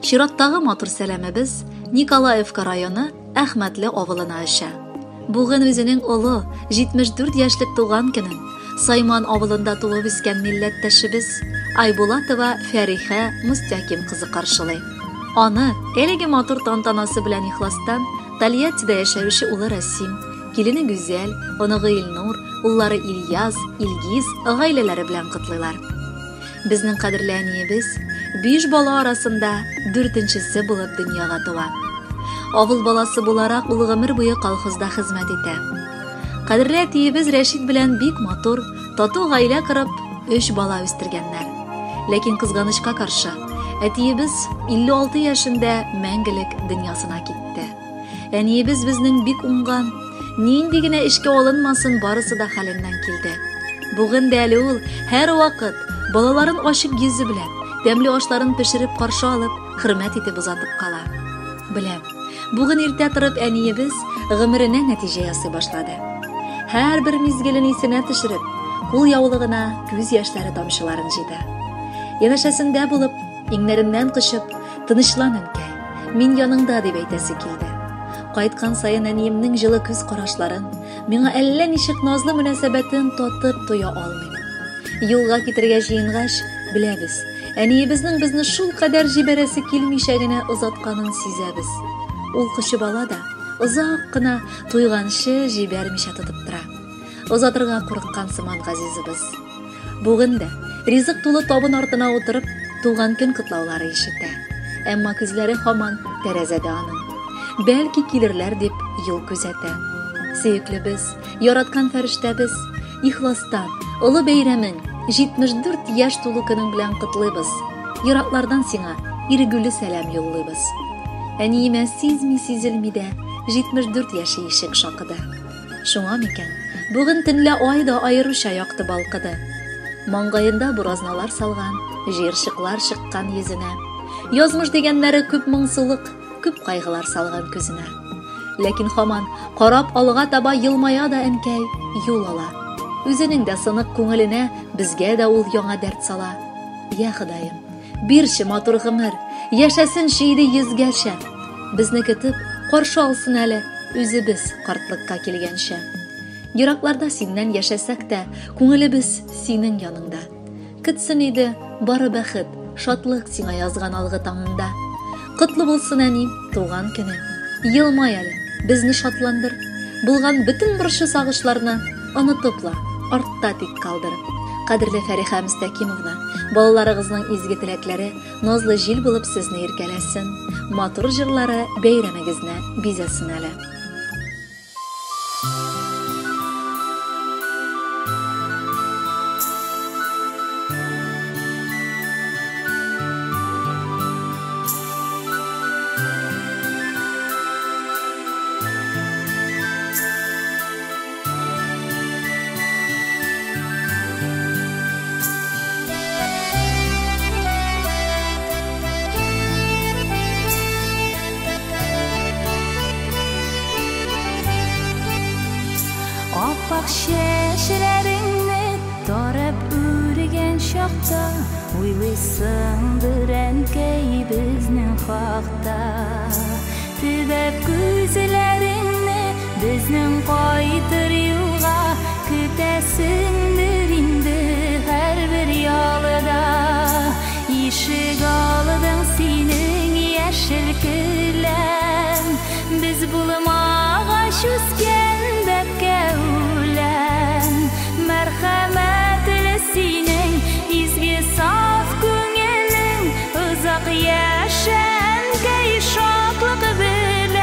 Шираттагы матур сәләмебез Николаевка районы Әхмәтле авылына эшә. Бүген үзенең олы 74 яшьлек туган көнен Сайман авылында тулып үскән милләттәшебез Айбулатова Фәрихә Мустаким кызы каршылый. Аны әлеге матур тантанасы белән ихластан Тольяттида яшәүче улы Расим, килене Гүзәл, оныгы Илнур, уллары Ильяс, Илгиз гаиләләре белән котлыйлар. Безнең кадерле әниебез 5 бала арасында 4-нчесе булып дөньяга туа. Авыл баласы буларак ул гомер буе колхозда хезмәт итә. Кадерле әтиебез Рәшит белән бик матур, тату гаилә корып 3 бала үстергәннәр. Ләкин кызганычка каршы, әтиебез 56 яшендә мәңгелек дөньясына китте. Әниебез безнең бик уңган, нинди генә эшкә алынмасын барысы да хәленнән килде. Бүген дә әле ул һәр вакыт балаларын ачык йөзе белән, тәмле ашларын пешереп каршы алып, хөрмәт итеп узатып кала. Беләм, бүген иртә торып әниебез гомеренә нәтиҗә ясый башлады. Һәр бер мизгелен исенә төшереп, кул яулыгына күз яшьләре тамчыларын җыйды. Янәшәсендә булып, иңнәреннән кышып, тынычлан әнкәй, мин яныңда дип әйтәсе килде. Кайткан сайын әниемнең җылы күз карашларын, миңа әллә ничек назлы мөнәсәбәтен татып туя алмыйм. Юлга китергә җыенгач, беләбез, әниебезнең безне шул кадәр җибәрәсе килмичә генә озатканын сизәбез. Ул кычы бала да озак кына туйганчы җибәрмичә тотып тора. Озатырга курыккан сыман газизыбыз. Бүген дә ризык тулы табын артына утырып, туган көн котлаулары ишетә. Әмма күзләре һаман тәрәзәдә аның. Бәлки килерләр дип юл күзәтә. Сөеклебез, яраткан фәрештәбез, ихластан, олы бәйрәмең 74 яшь тулу көнең белән котлыйбыз. Ераклардан сиңа иргүле сәлам юллыйбыз. Әниемә сизми-сизелми дә 74 яше ишек шакыды. Шуңа микән, бүген төнлә ай да аеруча якты балкыды. Маңгаенда буразналар салган, җиршыклар чыккан йөзенә. Язмыш дигәннәре күп моңсулык, күп кайгылар салган күзенә. Ләкин һаман карап алга таба елмая да әнкәй юл ала. Үзенең дә сынык күңеленә безгә дә ул яңа дәрт сала. Я Ходаем, бирче матур гомер, яшәсен шиде йөзгәчә. Безне көтеп, каршы алсын әле үзебез картлыкка килгәнчә. Еракларда синнән яшәсәк тә, күңелебез синең яныңда. Көтсен иде бары бәхет, шатлык сиңа язган алгы таңында. Котлы булсын әним, туган көне. Елмай әле, безне шатландыр. Булган бөтен борчы сагышларны онытыпла, артта тик калдырып. Кадерле Фәрихә Мустакимовна, балаларыгызның изге теләкләре назлы җил булып сезне иркәләсен, матур җырлары бәйрәмегезне бизәсен әле. Appak şeşlerini tarab ürgen şakta, uylısındır ənkey bizning haqda. Tübep gözlerini bizning qaytır yolga, kütesindir indi her bir yalıda. İşik aldın senin yeşil külem, biz bulmağa şüsken bepke ulen. Merhametli senin izgi saf күңелің, uzak yaşan kay şaklık bilen.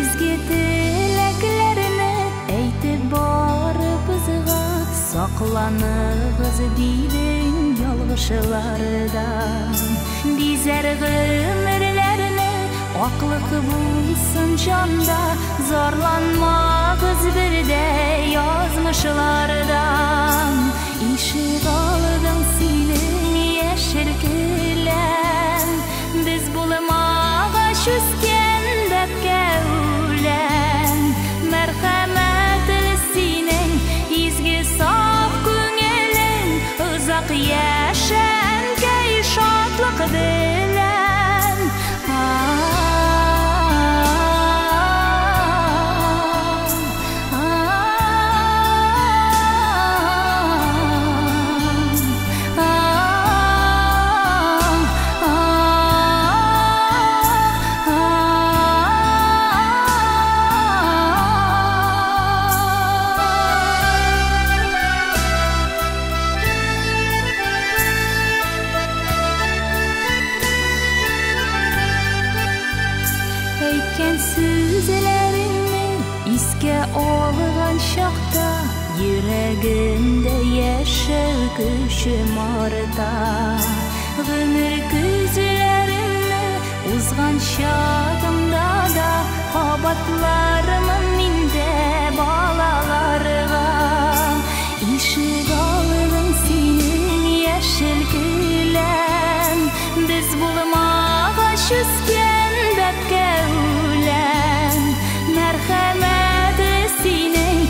İzgi tileklerini eytip barıp ızığa, saklanığız dilin yalgışlardan. Bizer gümürlerini aklık bulsun canda, zorlanmağız bir de yazmışlardan. İşik aldın senin yeşil külem, biz bulmağa şüsken bepke ulen. etken sözlerini iske algan şakta yüreğimde yaşar küçüm arda ömür gözlerini uzgan şadımda da kabatlarımın minde balalarga işig aldım senin yeşil gülem biz bulmağa şüsken bepke ulen merhamet senin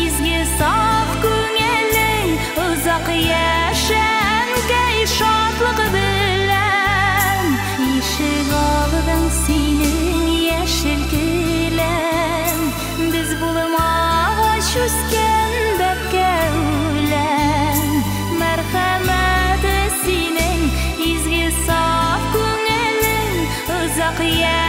izgi saf köngülün uzak yaşan gay şatlık bilen işig aldım senin yeşil gülem biz bulmağa şüsken bepke ulen merhamet senin izgi saf köngülün uzak yaşan